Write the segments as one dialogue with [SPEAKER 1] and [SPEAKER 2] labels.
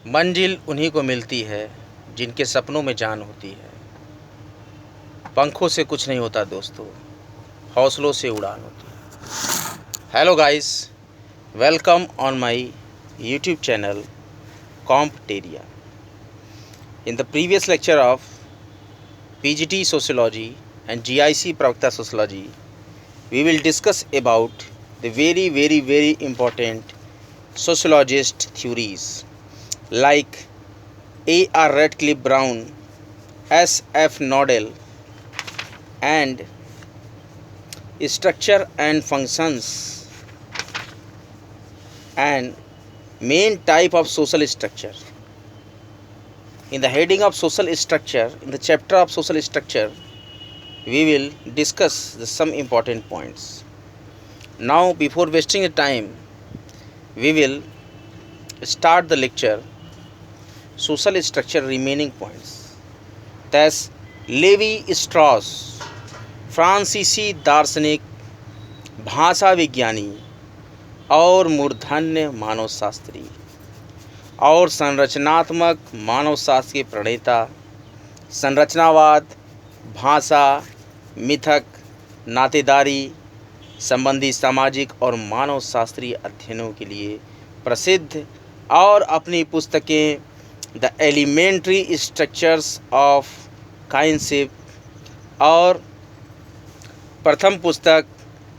[SPEAKER 1] मंजिल उन्हीं को मिलती है जिनके सपनों में जान होती है। पंखों से कुछ नहीं होता दोस्तों, हौसलों से उड़ान होती है। Hello guys, welcome on my YouTube channel Compteria. In the previous lecture of PGT Sociology and GIC Pravakta Sociology, we will discuss about the very important sociologist theories like A.R. Radcliffe Brown, S.F. Nodell, and structure and functions and main type of social structure. In the heading of social structure, in the chapter of social structure, we will discuss some important points. Now, before wasting the time, we will start the lecture. Social structure remaining points. Thus, Levi Strauss फ्रांसीसी दार्शनिक, भाषा विज्ञानी और मूर्धन्य मानवशास्त्री और संरचनात्मक मानवशास्त्र के प्रणेता, संरचनावाद, भाषा, मिथक, नातेदारी संबंधी सामाजिक और मानवशास्त्रीय अध्ययनों के लिए प्रसिद्ध और अपनी पुस्तकें द एलिमेंट्री स्ट्रक्चर्स ऑफ काइनशिप और प्रथम पुस्तक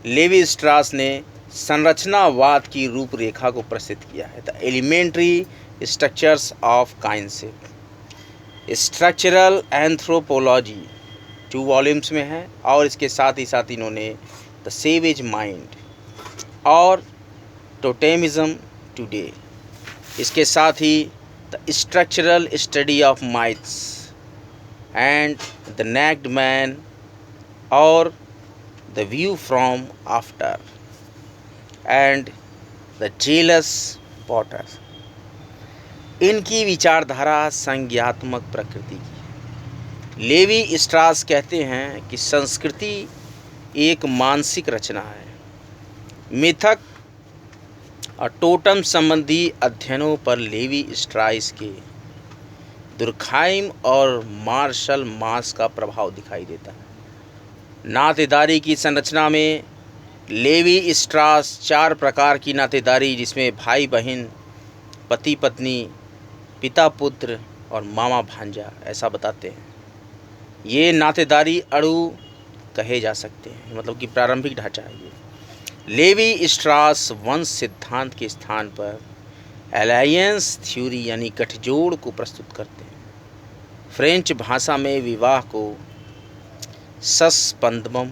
[SPEAKER 1] लेवी स्ट्रास ने संरचनावाद की रूपरेखा को प्रसिद्ध किया है। The elementary structures of kinship, structural anthropology 2 volumes में है, और इसके साथ ही साथ इन्होंने द सेवेज माइंड और टोटेमिज्म टुडे, इसके साथ ही the structural study of myths and the naked man और the view from after and the jealous potter. इनकी विचारधारा संज्ञात्मक प्रकृति की। लेवी स्ट्रास कहते हैं कि संस्कृति एक मानसिक रचना है। मिथक और टोटम संबंधी अध्ययनों पर लेवी स्ट्रास के दुर्खाइम और मार्शल मास का प्रभाव दिखाई देता है। नातेदारी की संरचना में लेवी स्ट्रास 4 प्रकार की नातेदारी, जिसमें भाई बहन, पति पत्नी, पिता पुत्र और मामा भांजा, ऐसा बताते हैं। ये नातेदारी अणु कहे जा सकते हैं, मतलब कि प्रारंभिक ढांचा है ये। लेवी स्ट्रास वंश सिद्धांत के स्थान पर अलायंस थ्योरी यानी गठजोड़ को प्रस्तुत करते हैं। फ्रेंच भाषा में विवाह को सस्पेंदम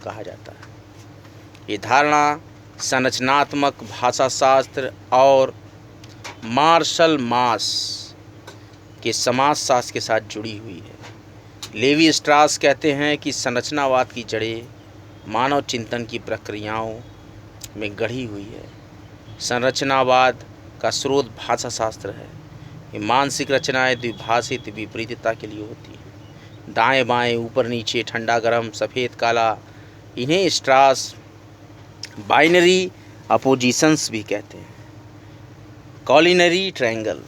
[SPEAKER 1] कहा जाता है। ये धारणा संरचनात्मक भाषाशास्त्र और मार्शल मास के समाजशास्त्र के साथ जुड़ी हुई है। लेवी स्ट्रास कहते हैं कि संरचनावाद की जड़ें मानव चिंतन की प्रक्रियाओं में गढ़ी हुई है। संरचनावाद का स्रोत भाषाशास्त्र है। ये मानसिक रचनाएं द्विभाषित विपरीतता के लिए होती है। दाएं बाएं, ऊपर नीचे, ठंडा गर्म, सफ़ेद काला, इन्हें स्ट्रास बाइनरी अपोजिशंस भी कहते हैं। कॉलिनरी ट्रायंगल,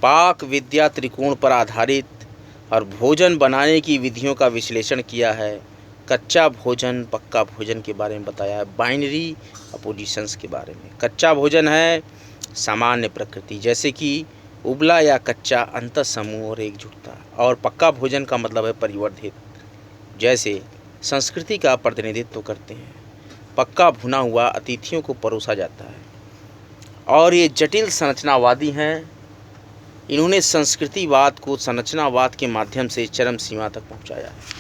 [SPEAKER 1] पाक विद्या त्रिकोण पर आधारित और भोजन बनाने की विधियों का विश्लेषण किया है। कच्चा भोजन, पक्का भोजन के बारे में बताया है। बाइनरी अपोजिशंस के बारे में, कच्चा भोजन है सामान्य प्रकृति, जैसे कि उबला या कच्चा, अंतर समूह और एकजुटता, और पक्का भोजन का मतलब है परिवर्धित, जैसे संस्कृति का प्रतिनिधित्व करते हैं। पक्का भुना हुआ अतिथियों को परोसा जाता है। और ये जटिल संरचनावादी हैं। इन्होंने संस्कृतिवाद को संरचनावाद के माध्यम से चरम सीमा तक पहुंचाया है।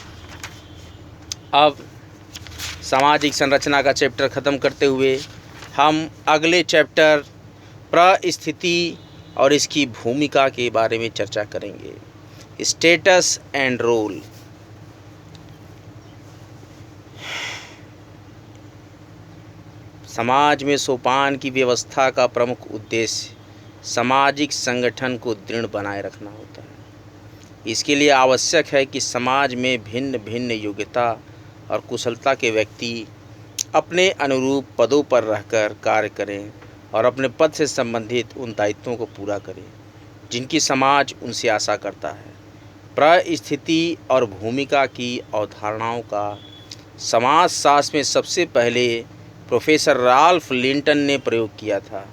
[SPEAKER 1] अब सामाजिक संरचना का चैप्टर ख़त्म करते हुए हम अगले चैप्टर परिस्थिति और इसकी भूमिका के बारे में चर्चा करेंगे। Status and role. समाज में सोपान की व्यवस्था का प्रमुख उद्देश्य सामाजिक संगठन को दृढ़ बनाए रखना होता है। इसके लिए आवश्यक है कि समाज में भिन्न भिन्न योग्यता और कुशलता के व्यक्ति अपने अनुरूप पदों पर रहकर कार्य करें और अपने पद से संबंधित उन दायित्वों को पूरा करें। जिनकी समाज उनसे आशा करता है। परिस्थिति और भूमिका की अवधारणाओं का समाजशास्त्र में सबसे पहले प्रोफेसर राल्फ लिंटन ने प्रयोग किया था।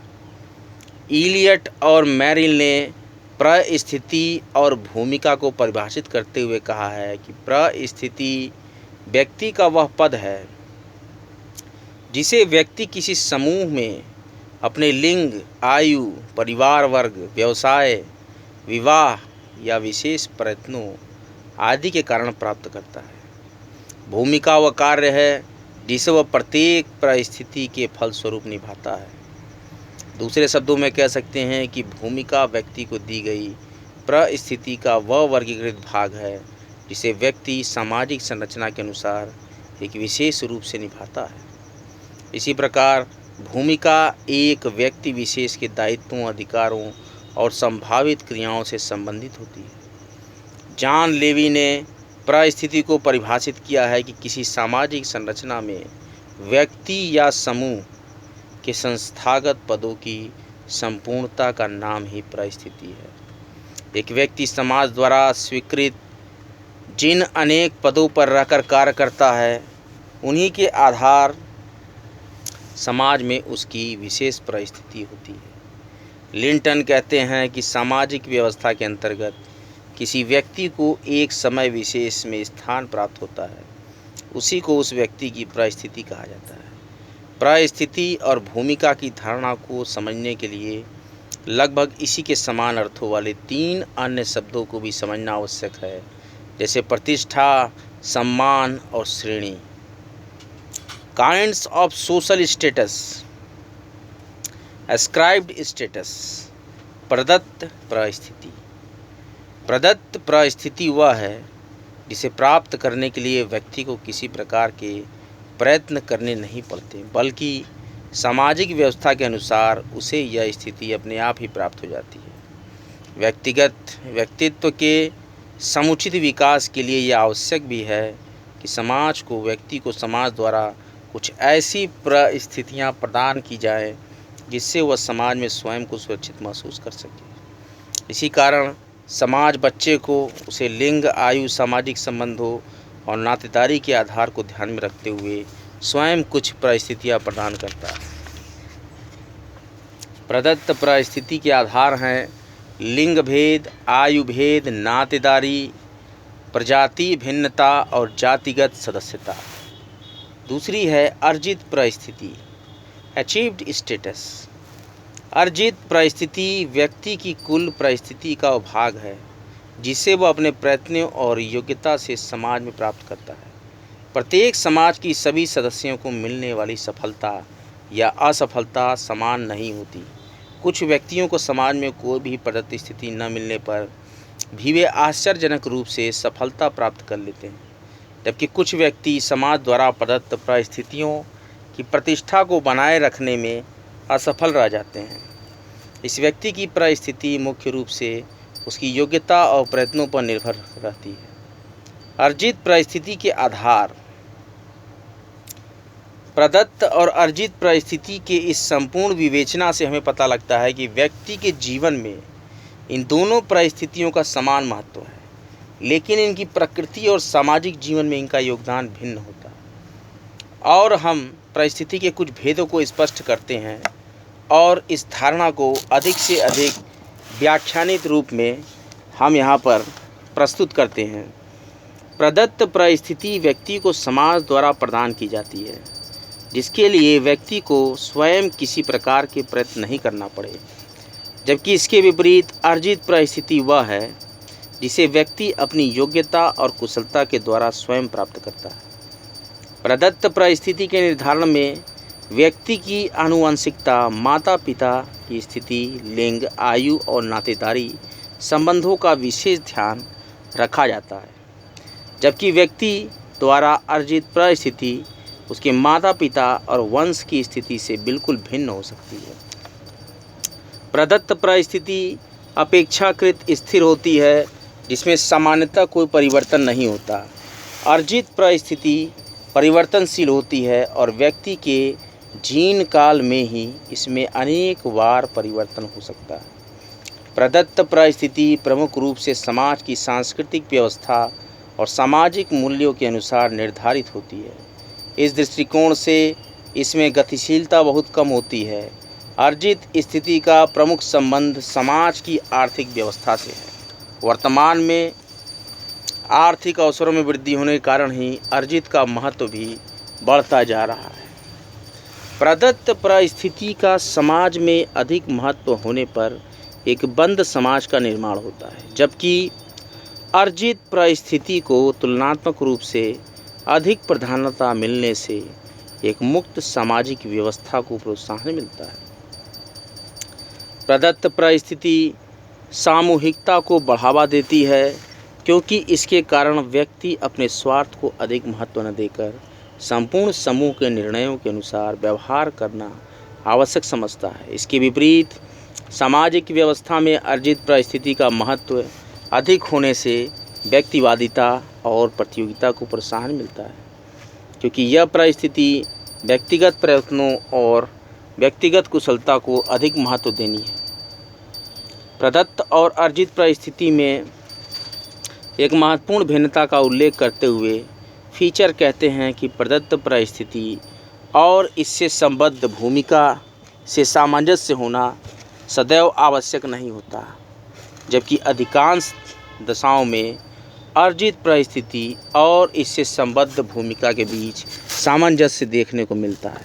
[SPEAKER 1] इलियट और मेरिल ने परिस्थिति और भूमिका को परिभाषित करते हुए कहा है कि परिस्थिति व्यक्ति का वह पद है जिसे व्यक्ति किसी समूह में अपने लिंग, आयु, परिवार वर्ग, व्यवसाय, विवाह या विशेष प्रयत्नों आदि के कारण प्राप्त करता है। भूमिका वह कार्य है जिसे वह प्रत्येक परिस्थिति के फलस्वरूप निभाता है। दूसरे शब्दों में कह सकते हैं कि भूमिका व्यक्ति को दी गई परिस्थिति का वह वर्गीकृत भाग है जिसे व्यक्ति सामाजिक संरचना के अनुसार एक विशेष रूप से निभाता है। इसी प्रकार भूमिका एक व्यक्ति विशेष के दायित्वों, अधिकारों और संभावित क्रियाओं से संबंधित होती है। जॉन लेवी ने परिस्थिति को परिभाषित किया है कि किसी सामाजिक संरचना में व्यक्ति या समूह के संस्थागत पदों की संपूर्णता का नाम ही परिस्थिति है। एक व्यक्ति समाज द्वारा स्वीकृत जिन अनेक पदों पर रहकर कार्य करता है, उन्हीं के आधार समाज में उसकी विशेष परिस्थिति होती है। लिंटन कहते हैं कि सामाजिक व्यवस्था के अंतर्गत किसी व्यक्ति को एक समय विशेष में स्थान प्राप्त होता है, उसी को उस व्यक्ति की परिस्थिति कहा जाता है। परिस्थिति और भूमिका की धारणा को समझने के लिए लगभग इसी के समान अर्थों वाले 3 अन्य शब्दों को भी समझना आवश्यक है, जैसे प्रतिष्ठा, सम्मान और श्रेणी। Kinds of social status. Ascribed status. प्रदत्त परिस्थिति। प्रदत्त परिस्थिति वह है जिसे प्राप्त करने के लिए व्यक्ति को किसी प्रकार के प्रयत्न करने नहीं पड़ते, बल्कि सामाजिक व्यवस्था के अनुसार उसे यह स्थिति अपने आप ही प्राप्त हो जाती है। व्यक्तिगत व्यक्तित्व के समुचित विकास के लिए यह आवश्यक भी है कि समाज को व्यक्ति को समाज द्वारा कुछ ऐसी परिस्थितियां प्रदान की जाए जिससे वह समाज में स्वयं को सुरक्षित महसूस कर सके। इसी कारण समाज बच्चे को उसे लिंग, आयु, सामाजिक संबंधों और नातेदारी के आधार को ध्यान में रखते हुए स्वयं कुछ परिस्थितियां प्रदान करता है। प्रदत्त परिस्थिति के आधार हैं लिंग भेद, आयु भेद, नातेदारी, प्रजाति भिन्नता और जातिगत सदस्यता। दूसरी है अर्जित परिस्थिति, अचीव्ड स्टेटस। अर्जित परिस्थिति व्यक्ति की कुल परिस्थिति का भाग है जिसे वह अपने प्रयत्नों और योग्यता से समाज में प्राप्त करता है। प्रत्येक समाज की सभी सदस्यों को मिलने वाली सफलता या असफलता समान नहीं होती। कुछ व्यक्तियों को समाज में कोई भी प्रदत्त स्थिति न मिलने पर भी वे आश्चर्यजनक रूप से सफलता प्राप्त कर लेते हैं, जबकि कुछ व्यक्ति समाज द्वारा प्रदत्त परिस्थितियों की प्रतिष्ठा को बनाए रखने में असफल रह जाते हैं। इस व्यक्ति की परिस्थिति मुख्य रूप से उसकी योग्यता और प्रयत्नों पर निर्भर रहती है। अर्जित परिस्थिति के आधार। प्रदत्त और अर्जित परिस्थिति के इस संपूर्ण विवेचना से हमें पता लगता है कि व्यक्ति के जीवन में इन दोनों परिस्थितियों का समान महत्व है, लेकिन इनकी प्रकृति और सामाजिक जीवन में इनका योगदान भिन्न होता है। और हम परिस्थिति के कुछ भेदों को स्पष्ट करते हैं और इस धारणा को अधिक से अधिक व्याख्यानित रूप में हम यहाँ पर प्रस्तुत करते हैं। प्रदत्त परिस्थिति व्यक्ति को समाज द्वारा प्रदान की जाती है, जिसके लिए व्यक्ति को स्वयं किसी प्रकार के प्रयत्न नहीं करना पड़े, जबकि इसके विपरीत अर्जित परिस्थिति वह है जिसे व्यक्ति अपनी योग्यता और कुशलता के द्वारा स्वयं प्राप्त करता है। प्रदत्त परिस्थिति के निर्धारण में व्यक्ति की आनुवंशिकता, माता पिता की स्थिति, लिंग, आयु और नातेदारी संबंधों का विशेष ध्यान रखा जाता है, जबकि व्यक्ति द्वारा अर्जित परिस्थिति उसके माता पिता और वंश की स्थिति से बिल्कुल भिन्न हो सकती है। प्रदत्त परिस्थिति अपेक्षाकृत स्थिर होती है, जिसमें सामान्यतः कोई परिवर्तन नहीं होता। अर्जित परिस्थिति परिवर्तनशील होती है और व्यक्ति के जीवन काल में ही इसमें अनेक बार परिवर्तन हो सकता है। प्रदत्त परिस्थिति प्रमुख रूप से समाज की सांस्कृतिक व्यवस्था और सामाजिक मूल्यों के अनुसार निर्धारित होती है। इस दृष्टिकोण से इसमें गतिशीलता बहुत कम होती है। अर्जित स्थिति का प्रमुख संबंध समाज की आर्थिक व्यवस्था से है। वर्तमान में आर्थिक अवसरों में वृद्धि होने के कारण ही अर्जित का महत्व भी बढ़ता जा रहा है। प्रदत्त परिस्थिति का समाज में अधिक महत्व होने पर एक बंद समाज का निर्माण होता है, जबकि अर्जित परिस्थिति को तुलनात्मक रूप से अधिक प्राधान्यता मिलने से एक मुक्त सामाजिक व्यवस्था को प्रोत्साहन मिलता है। प्रदत्त परिस्थिति सामूहिकता को बढ़ावा देती है, क्योंकि इसके कारण व्यक्ति अपने स्वार्थ को अधिक महत्व न देकर संपूर्ण समूह के निर्णयों के अनुसार व्यवहार करना आवश्यक समझता है। इसके विपरीत सामाजिक व्यवस्था में अर्जित परिस्थिति का महत्व अधिक होने से व्यक्तिवादिता और प्रतियोगिता को प्रोत्साहन मिलता है, क्योंकि यह परिस्थिति व्यक्तिगत प्रयत्नों और व्यक्तिगत कुशलता को अधिक महत्व देनी है। प्रदत्त और अर्जित परिस्थिति में एक महत्वपूर्ण भिन्नता का उल्लेख करते हुए फीचर कहते हैं कि प्रदत्त परिस्थिति और इससे संबद्ध भूमिका से सामंजस्य होना सदैव आवश्यक नहीं होता, जबकि अधिकांश दशाओं में अर्जित परिस्थिति और इससे संबद्ध भूमिका के बीच सामंजस्य देखने को मिलता है।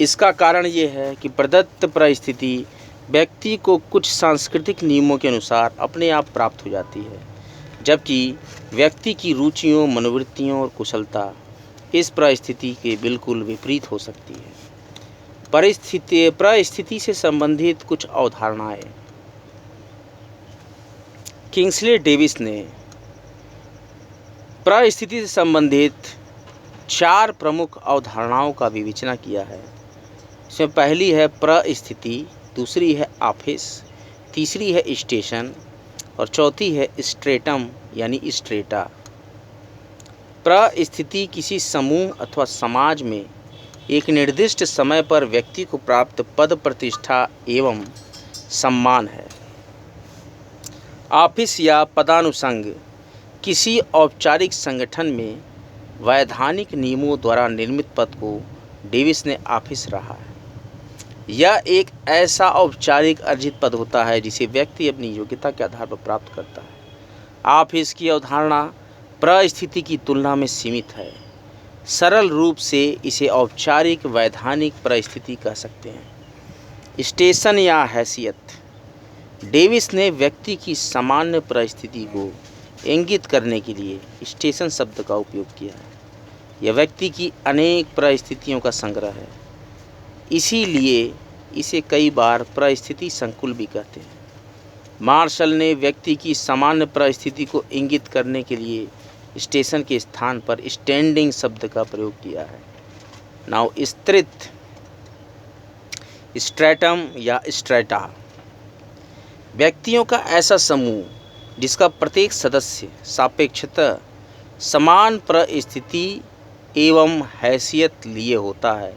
[SPEAKER 1] इसका कारण ये है कि प्रदत्त परिस्थिति व्यक्ति को कुछ सांस्कृतिक नियमों के अनुसार अपने आप प्राप्त हो जाती है, जबकि व्यक्ति की रुचियों, मनोवृत्तियों और कुशलता इस परिस्थिति के बिल्कुल विपरीत हो सकती है। परिस्थिति से संबंधित कुछ अवधारणाएं। किंग्सले डेविस ने परिस्थिति से संबंधित 4 प्रमुख अवधारणाओं का विवेचना किया है। इसमें पहली है परिस्थिति, दूसरी है ऑफिस, तीसरी है स्टेशन और चौथी है स्ट्रेटम यानी स्ट्रेटा। परिस्थिति किसी समूह अथवा समाज में एक निर्दिष्ट समय पर व्यक्ति को प्राप्त पद, प्रतिष्ठा एवं सम्मान है। ऑफिस या पदानुषंग किसी औपचारिक संगठन में वैधानिक नियमों द्वारा निर्मित पद को डेविस ने ऑफिस रहा है। यह एक ऐसा औपचारिक अर्जित पद होता है जिसे व्यक्ति अपनी योग्यता के आधार पर प्राप्त करता है। ऑफिस की अवधारणा परिस्थिति की तुलना में सीमित है। सरल रूप से इसे औपचारिक वैधानिक परिस्थिति कह सकते हैं। स्टेशन या हैसियत। डेविस ने व्यक्ति की सामान्य परिस्थिति को इंगित करने के लिए स्टेशन शब्द का उपयोग किया है। यह व्यक्ति की अनेक परिस्थितियों का संग्रह है, इसीलिए इसे कई बार परिस्थिति संकुल भी कहते हैं। मार्शल ने व्यक्ति की सामान्य परिस्थिति को इंगित करने के लिए स्टेशन के स्थान पर स्टैंडिंग शब्द का प्रयोग किया है। नाउ स्त्रित, स्ट्रैटम या स्ट्रैटा। व्यक्तियों का ऐसा समूह जिसका प्रत्येक सदस्य सापेक्षतः समान परिस्थिति एवं हैसियत लिए होता है,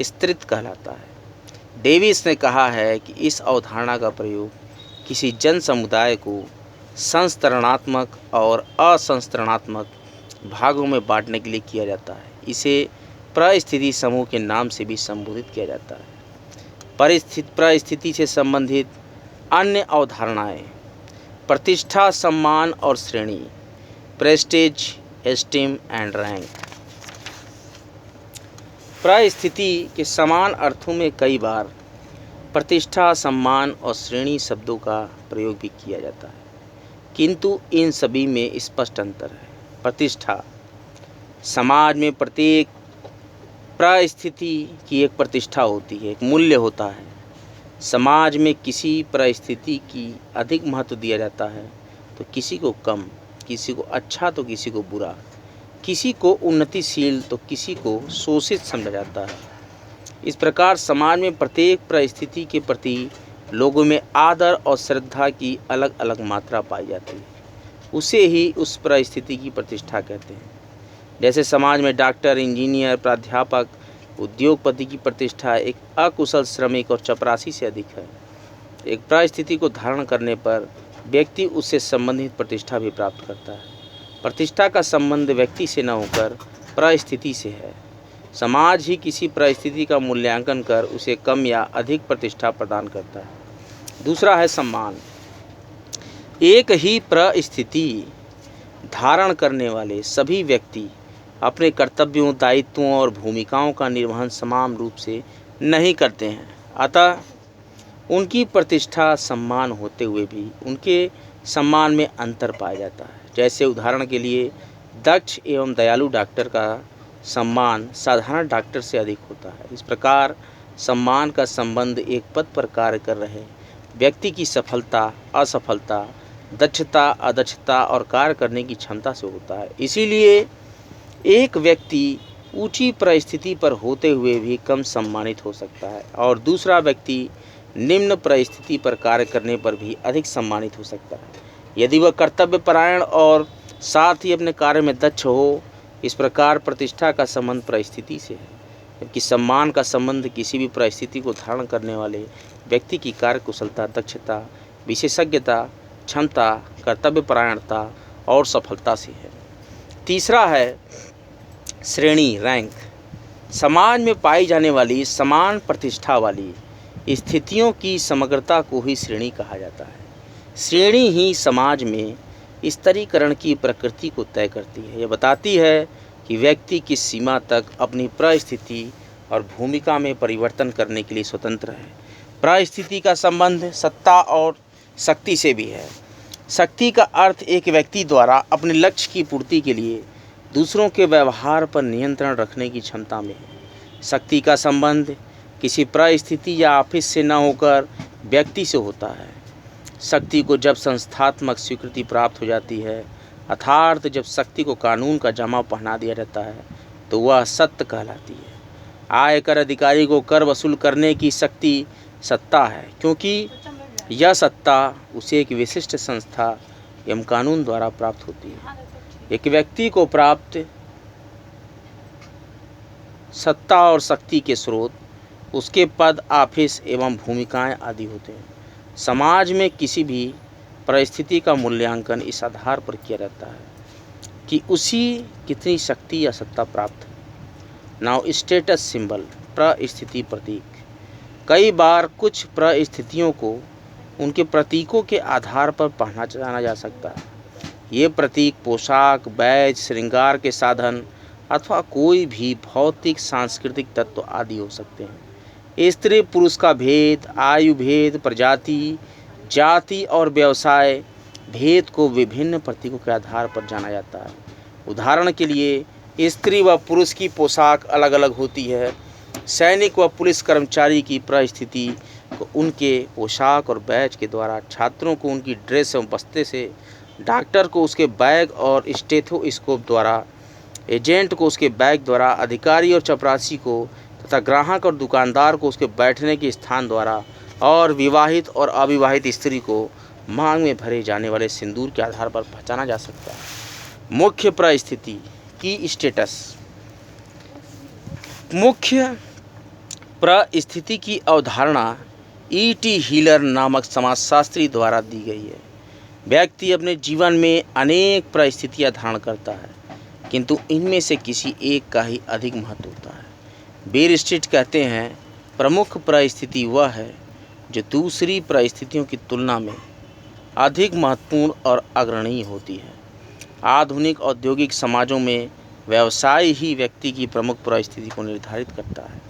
[SPEAKER 1] स्त्रित कहलाता है। डेविस ने कहा है कि इस अवधारणा का प्रयोग किसी जन समुदाय को संस्तरणात्मक और असंस्तरणात्मक भागों में बांटने के लिए किया जाता है। इसे परिस्थिति समूह के नाम से भी संबोधित किया जाता है। परिस्थिति से संबंधित अन्य अवधारणाएं: प्रतिष्ठा, सम्मान और श्रेणी, प्रेस्टीज, एस्टीम एंड रैंक। परिस्थिति के समान अर्थों में कई बार प्रतिष्ठा, सम्मान और श्रेणी शब्दों का प्रयोग भी किया जाता है, किंतु इन सभी में स्पष्ट अंतर है। प्रतिष्ठा, समाज में प्रत्येक परिस्थिति की एक प्रतिष्ठा होती है, एक मूल्य होता है। समाज में किसी परिस्थिति की अधिक महत्व दिया जाता है तो किसी को कम, किसी को अच्छा तो किसी को बुरा, किसी को उन्नतिशील तो किसी को शोषित समझा जाता है। इस प्रकार समाज में प्रत्येक परिस्थिति के प्रति लोगों में आदर और श्रद्धा की अलग अलग मात्रा पाई जाती है, उसे ही उस परिस्थिति की प्रतिष्ठा कहते हैं। जैसे समाज में डॉक्टर, इंजीनियर, प्राध्यापक, उद्योगपति की प्रतिष्ठा एक अकुशल श्रमिक और चपरासी से अधिक है। एक परिस्थिति को धारण करने पर व्यक्ति उससे संबंधित प्रतिष्ठा भी प्राप्त करता है। प्रतिष्ठा का संबंध व्यक्ति से न होकर परिस्थिति से है। समाज ही किसी परिस्थिति का मूल्यांकन कर उसे कम या अधिक प्रतिष्ठा प्रदान करता है। दूसरा है सम्मान। एक ही परिस्थिति धारण करने वाले सभी व्यक्ति अपने कर्तव्यों, दायित्वों और भूमिकाओं का निर्वहन समान रूप से नहीं करते हैं। अतः उनकी प्रतिष्ठा सम्मान होते हुए भी उनके सम्मान में अंतर पाया जाता है। जैसे उदाहरण के लिए दक्ष एवं दयालु डॉक्टर का सम्मान साधारण डॉक्टर से अधिक होता है। इस प्रकार सम्मान का संबंध एक पद पर कार्य कर रहे व्यक्ति की सफलता, असफलता, दक्षता, अदक्षता और कार्य करने की क्षमता से होता है। इसीलिए एक व्यक्ति ऊंची परिस्थिति पर होते हुए भी कम सम्मानित हो सकता है और दूसरा व्यक्ति निम्न परिस्थिति पर कार्य करने पर भी अधिक सम्मानित हो सकता है, यदि वह कर्तव्यपरायण और साथ ही अपने कार्य में दक्ष हो। इस प्रकार प्रतिष्ठा का संबंध परिस्थिति से है, जबकि सम्मान का संबंध किसी भी परिस्थिति को धारण करने वाले व्यक्ति की कार्य कुशलता, दक्षता, विशेषज्ञता, क्षमता, कर्तव्यपरायणता और सफलता से है। तीसरा है श्रेणी, रैंक। समाज में पाई जाने वाली समान प्रतिष्ठा वाली स्थितियों की समग्रता को ही श्रेणी कहा जाता है। श्रेणी ही समाज में स्तरीकरण की प्रकृति को तय करती है। यह बताती है कि व्यक्ति किस सीमा तक अपनी परिस्थिति और भूमिका में परिवर्तन करने के लिए स्वतंत्र है। परिस्थिति का संबंध सत्ता और शक्ति से भी है। शक्ति का अर्थ एक व्यक्ति द्वारा अपने लक्ष्य की पूर्ति के लिए दूसरों के व्यवहार पर नियंत्रण रखने की क्षमता में है। शक्ति का संबंध किसी परिस्थिति या ऑफिस से न होकर व्यक्ति से होता है। शक्ति को जब संस्थात्मक स्वीकृति प्राप्त हो जाती है, अर्थात जब शक्ति को कानून का जामा पहना दिया जाता है, तो वह सत्य कहलाती है। आयकर अधिकारी को कर वसूल करने की शक्ति सत्ता है, क्योंकि यह सत्ता उसे एक विशिष्ट संस्था एवं कानून द्वारा प्राप्त होती है। एक व्यक्ति को प्राप्त सत्ता और शक्ति के स्रोत उसके पद, ऑफिस एवं भूमिकाएं आदि होते हैं। समाज में किसी भी परिस्थिति का मूल्यांकन इस आधार पर किया जाता है कि उसी कितनी शक्ति या सत्ता प्राप्त है। नाउ स्टेटस सिंबल, परिस्थिति प्रतीक। कई बार कुछ परिस्थितियों को उनके प्रतीकों के आधार पर पहचाना जा सकता है। ये प्रतीक पोशाक, बैज, श्रृंगार के साधन अथवा कोई भी भौतिक, सांस्कृतिक तत्व आदि हो सकते हैं। स्त्री पुरुष का भेद, आयु भेद, प्रजाति, जाति और व्यवसाय भेद को विभिन्न प्रतीकों के आधार पर जाना जाता है। उदाहरण के लिए स्त्री व पुरुष की पोशाक अलग अलग होती है। सैनिक व पुलिस कर्मचारी की परिस्थिति को उनके पोशाक और बैज के द्वारा, छात्रों को उनकी ड्रेस एवं बस्ते से, डॉक्टर को उसके बैग और स्टेथोस्कोप द्वारा, एजेंट को उसके बैग द्वारा, अधिकारी और चपरासी को तथा ग्राहक और दुकानदार को उसके बैठने के स्थान द्वारा, और विवाहित और अविवाहित स्त्री को मांग में भरे जाने वाले सिंदूर के आधार पर पहचाना जा सकता है। मुख्य परिस्थिति की स्टेटस। मुख्य परिस्थिति की अवधारणा E.T. हीलर नामक समाजशास्त्री द्वारा दी गई है। व्यक्ति अपने जीवन में अनेक परिस्थितियां धारण करता है, किंतु इनमें से किसी एक का ही अधिक महत्व होता है। बेर स्ट्रीट कहते हैं, प्रमुख परिस्थिति वह है जो दूसरी परिस्थितियों की तुलना में अधिक महत्वपूर्ण और अग्रणी होती है। आधुनिक औद्योगिक समाजों में व्यवसाय ही व्यक्ति की प्रमुख परिस्थिति को निर्धारित करता है।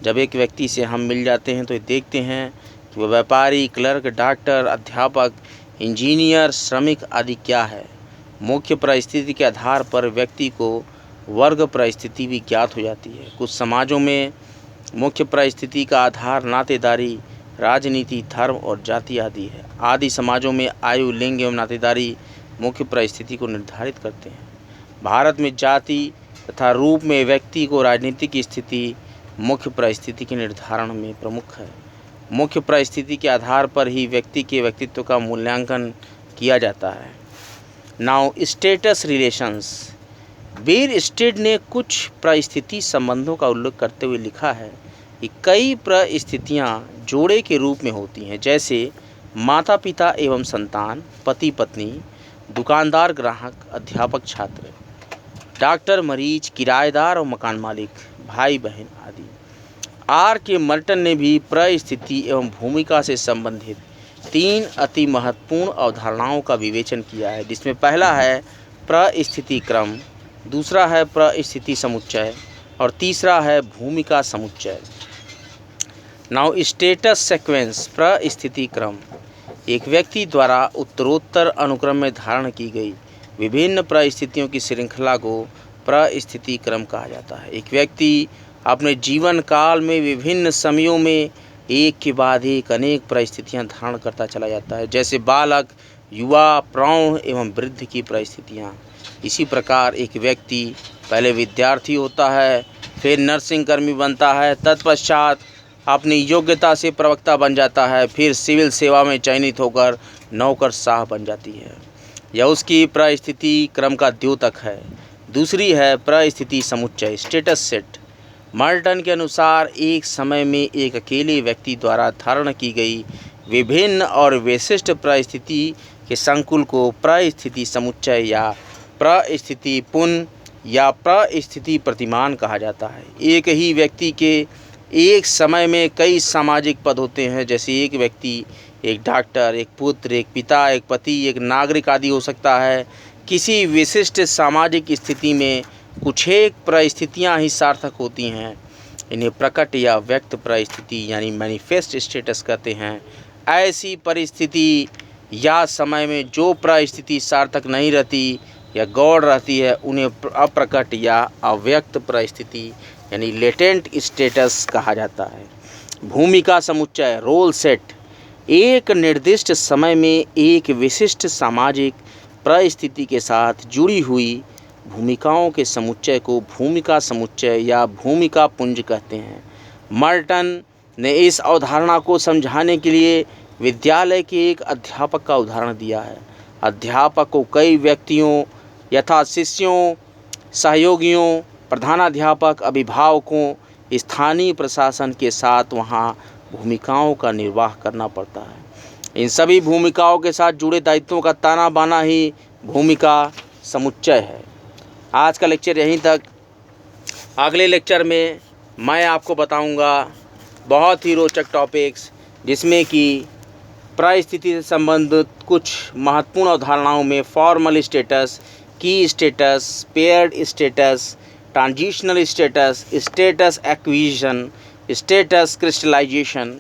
[SPEAKER 1] जब एक व्यक्ति से हम मिल जाते हैं तो देखते हैं कि वह व्यापारी, क्लर्क, डॉक्टर, अध्यापक, इंजीनियर, श्रमिक आदि क्या है। मुख्य परिस्थिति के आधार पर व्यक्ति को वर्ग परिस्थिति भी ज्ञात हो जाती है। कुछ समाजों में मुख्य परिस्थिति का आधार नातेदारी, राजनीति, धर्म और जाति आदि है। आदि समाजों में आयु, लिंग एवं नातेदारी मुख्य परिस्थिति को निर्धारित करते हैं। भारत में जाति तथा रूप में व्यक्ति को राजनीतिक स्थिति मुख्य परिस्थिति के निर्धारण में प्रमुख है। मुख्य परिस्थिति के आधार पर ही व्यक्ति के व्यक्तित्व का मूल्यांकन किया जाता है। Now status relations. बेर स्ट्रीट ने कुछ परिस्थिति संबंधों का उल्लेख करते हुए लिखा है कि कई परिस्थितियाँ जोड़े के रूप में होती हैं, जैसे माता पिता एवं संतान, पति पत्नी, दुकानदार ग्राहक, अध्यापक छात्र, डॉक्टर मरीज, किराएदार और मकान मालिक, भाई बहन आदि। आर के मर्टन ने भी परिस्थिति एवं भूमिका से संबंधित 3 अति महत्वपूर्ण अवधारणाओं का विवेचन किया है, जिसमें पहला है परिस्थिति क्रम, दूसरा है परिस्थिति समुच्चय और तीसरा है भूमिका समुच्चय। Now status sequence. परिस्थिति क्रम एक व्यक्ति द्वारा उत्तरोत्तर अनुक्रम में धारण की गई विभिन्न परिस्थितियों की श्रृंखला को परिस्थिति क्रम कहा जाता है। एक व्यक्ति अपने जीवन काल में विभिन्न समयों में एक के बाद एक अनेक परिस्थितियां धारण करता चला जाता है, जैसे बालक, युवा, प्रौढ़ एवं वृद्ध की परिस्थितियां। इसी प्रकार एक व्यक्ति पहले विद्यार्थी होता है, फिर नर्सिंग कर्मी बनता है, तत्पश्चात अपनी योग्यता से प्रवक्ता बन जाता है, फिर सिविल सेवा में चयनित होकर नौकरशाह बन जाती है। यह उसकी परिस्थिति क्रम का द्योतक है। दूसरी है परिस्थिति समुच्चय, स्टेटस सेट। मर्टन के अनुसार एक समय में एक अकेले व्यक्ति द्वारा धारण की गई विभिन्न और विशिष्ट परिस्थिति के संकुल को परिस्थिति समुच्चय या परिस्थिति पुन या परिस्थिति प्रतिमान कहा जाता है। एक ही व्यक्ति के एक समय में कई सामाजिक पद होते हैं, जैसे एक व्यक्ति एक डॉक्टर, एक पुत्र, एक पिता, एक पति, एक नागरिक आदि हो सकता है। किसी विशिष्ट सामाजिक स्थिति में कुछ एक परिस्थितियाँ ही सार्थक होती हैं। इन्हें प्रकट या व्यक्त परिस्थिति यानी मैनिफेस्ट स्टेटस कहते हैं। ऐसी परिस्थिति या समय में जो परिस्थिति सार्थक नहीं रहती या गौण रहती है, उन्हें अप्रकट या अव्यक्त परिस्थिति यानी लेटेंट स्टेटस कहा जाता है। भूमिका समुच्चय, रोल सेट। एक निर्दिष्ट समय में एक विशिष्ट सामाजिक परिस्थिति के साथ जुड़ी हुई भूमिकाओं के समुच्चय को भूमिका समुच्चय या भूमिका पुंज कहते हैं। मर्टन ने इस अवधारणा को समझाने के लिए विद्यालय के एक अध्यापक का उदाहरण दिया है। अध्यापक को कई व्यक्तियों यथा शिष्यों, सहयोगियों, प्रधानाध्यापक, अभिभावकों, स्थानीय प्रशासन के साथ वहाँ भूमिकाओं का निर्वाह करना पड़ता है। इन सभी भूमिकाओं के साथ जुड़े दायित्वों का ताना बाना ही भूमिका समुच्चय है। आज का लेक्चर यहीं तक। अगले लेक्चर में मैं आपको बताऊंगा बहुत ही रोचक टॉपिक्स, जिसमें कि परिस्थिति से संबंधित कुछ महत्वपूर्ण अवधारणाओं में formal status, key status, paired status, transitional status, status acquisition, status crystallisation,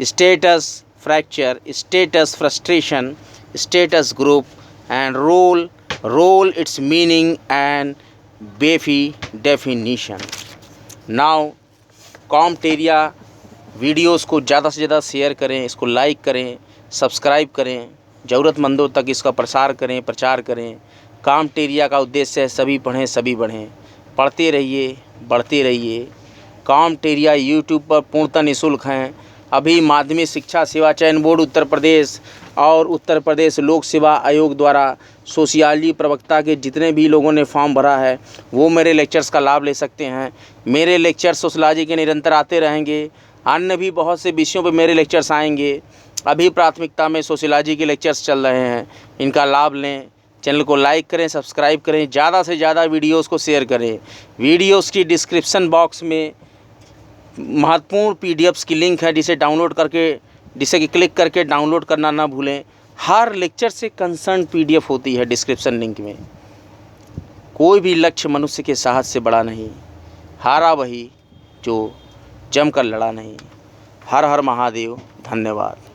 [SPEAKER 1] status fracture, status frustration, status group and role its meaning and definition. Now Compteria videos को ज़्यादा से ज़्यादा शेयर करें, इसको लाइक करें, सब्सक्राइब करें, ज़रूरतमंदों तक इसका प्रचार करें। कॉम्टेरिया का उद्देश्य है सभी पढ़ें सभी बढ़ें। पढ़ते रहिए, बढ़ते रहिए। कॉम्टेरिया यूट्यूब पर पूर्णतः निःशुल्क हैं। अभी माध्यमिक शिक्षा सेवा चयन बोर्ड उत्तर प्रदेश और उत्तर प्रदेश लोक सेवा आयोग द्वारा सोशियोलॉजी प्रवक्ता के जितने भी लोगों ने फॉर्म भरा है वो मेरे लेक्चर्स का लाभ ले सकते हैं। मेरे लेक्चर्स सोशियोलॉजी के निरंतर आते रहेंगे। अन्य भी बहुत से विषयों पर मेरे लेक्चर्स आएंगे। अभी प्राथमिकता में सोशियोलॉजी के लेक्चर्स चल रहे हैं, इनका लाभ लें। चैनल को लाइक करें, सब्सक्राइब करें, ज़्यादा से ज़्यादा वीडियोज़ को शेयर करें। वीडियोज़ की डिस्क्रिप्शन बॉक्स में महत्वपूर्ण PDFs की लिंक है, जिसे क्लिक करके डाउनलोड करना ना भूलें। हर लेक्चर से कंसर्न PDF होती है डिस्क्रिप्शन लिंक में। कोई भी लक्ष्य मनुष्य के साहस से बड़ा नहीं, हारा वही जो जमकर लड़ा नहीं। हर हर महादेव। धन्यवाद।